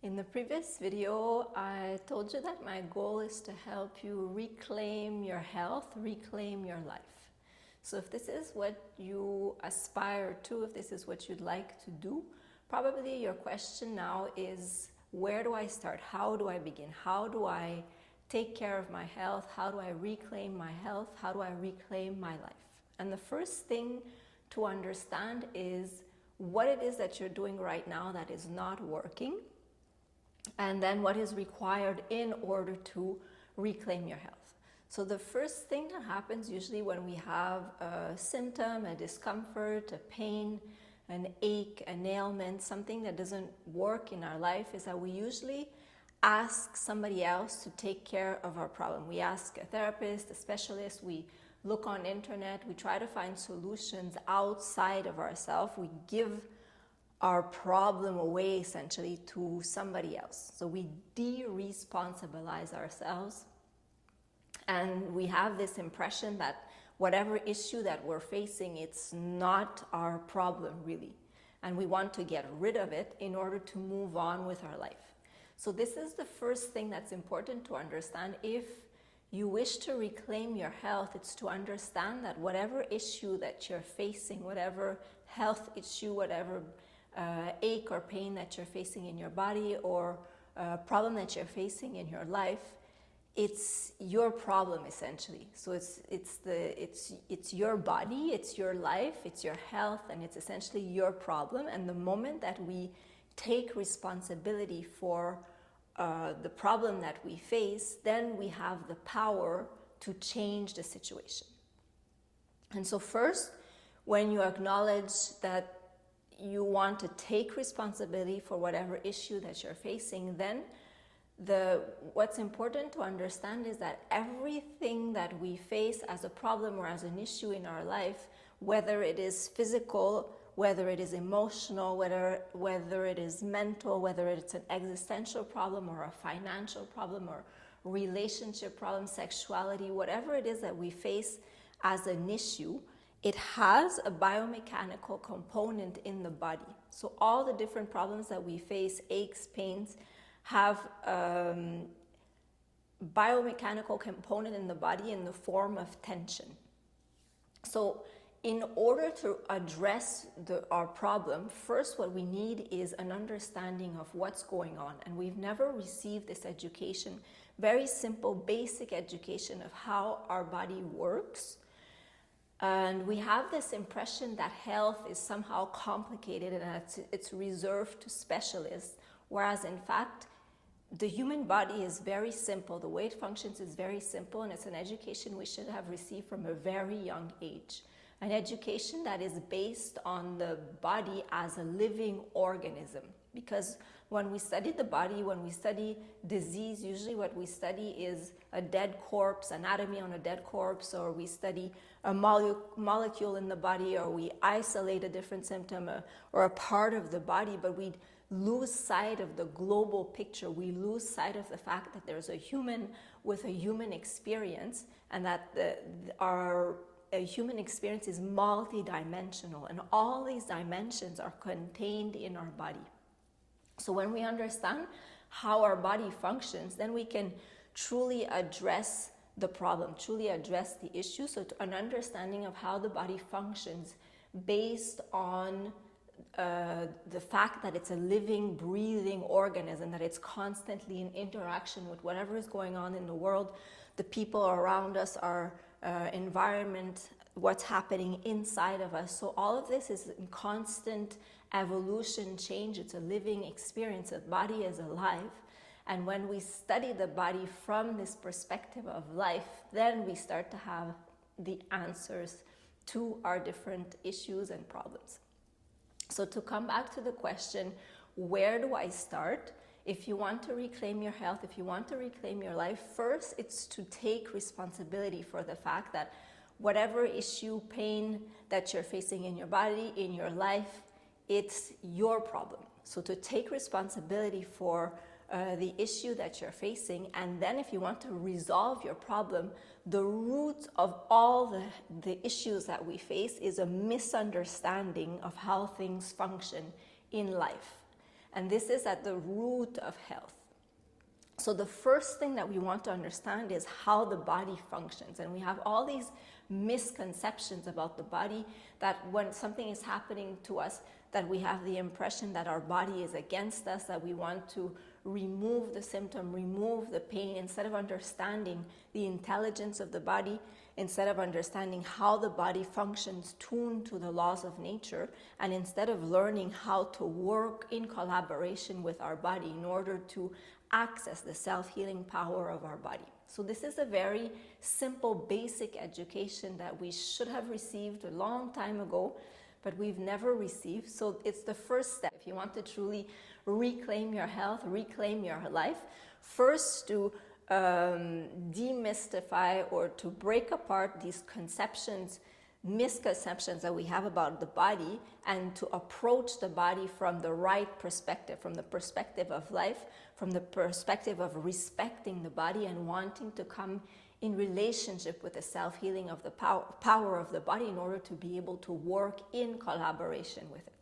In the previous video, I told you that my goal is to help you reclaim your health, reclaim your life. So if this is what you aspire to, if this is what you'd like to do, probably your question now is, where do I start? How do I begin? How do I take care of my health? How do I reclaim my health? How do I reclaim my life? And the first thing to understand is what it is that you're doing right now that is not working, and then what is required in order to reclaim your health. So the first thing that happens usually when we have a symptom, a discomfort, a pain, an ache, an ailment, something that doesn't work in our life, is that we usually ask somebody else to take care of our problem. We ask a therapist, a specialist, we look on internet, we try to find solutions outside of ourselves. We give our problem away essentially to somebody else. So we de-responsibilize ourselves, and we have this impression that whatever issue that we're facing, it's not our problem really, and we want to get rid of it in order to move on with our life. So this is the first thing that's important to understand. If you wish to reclaim your health, it's to understand that whatever issue that you're facing, whatever health issue, whatever ache or pain that you're facing in your body, or problem that you're facing in your life, it's your problem essentially. So it's your body, it's your life, it's your health, and it's essentially your problem. And the moment that we take responsibility for the problem that we face, then we have the power to change the situation. And so first, when you acknowledge that you want to take responsibility for whatever issue that you're facing, then what's important to understand is that everything that we face as a problem or as an issue in our life, whether it is physical, whether it is emotional, whether it is mental, whether it's an existential problem or a financial problem or relationship problem, sexuality, whatever it is that we face as an issue, it has a biomechanical component in the body. So all the different problems that we face, aches, pains, have biomechanical component in the body in the form of tension. So in order to address our problem, first what we need is an understanding of what's going on. And we've never received this education, very simple, basic education of how our body works. And we have this impression that health is somehow complicated and that it's reserved to specialists, whereas in fact, the human body is very simple. The way it functions is very simple, and it's an education we should have received from a very young age. An education that is based on the body as a living organism. Because when we study the body, when we study disease, usually what we study is a dead corpse, anatomy on a dead corpse, or we study a molecule in the body, or we isolate a different symptom or a part of the body, but we lose sight of the global picture. We lose sight of the fact that there's a human with a human experience, and that our human experience is multidimensional, and all these dimensions are contained in our body. So when we understand how our body functions, then we can truly address the problem, truly address the issue. So an understanding of how the body functions based on the fact that it's a living, breathing organism, that it's constantly in interaction with whatever is going on in the world, the people around us, our environment, what's happening inside of us. So all of this is in constant evolution, change. It's a living experience. The body is alive. And when we study the body from this perspective of life, then we start to have the answers to our different issues and problems. So to come back to the question, where do I start? If you want to reclaim your health, if you want to reclaim your life, first it's to take responsibility for the fact that whatever issue, pain that you're facing in your body, in your life, it's your problem. So to take responsibility for the issue that you're facing, and then if you want to resolve your problem, the root of all the issues that we face is a misunderstanding of how things function in life. And this is at the root of health. So the first thing that we want to understand is how the body functions. And we have all these misconceptions about the body, that when something is happening to us, that we have the impression that our body is against us, that we want to remove the symptom, remove the pain, instead of understanding the intelligence of the body, instead of understanding how the body functions tuned to the laws of nature, and instead of learning how to work in collaboration with our body in order to access the self-healing power of our body. So this is a very simple, basic education that we should have received a long time ago, but we've never received. So it's the first step. If you want to truly reclaim your health, reclaim your life, first to demystify or to break apart these misconceptions that we have about the body, and to approach the body from the right perspective, from the perspective of life, from the perspective of respecting the body and wanting to come in relationship with the self-healing of the power of the body in order to be able to work in collaboration with it.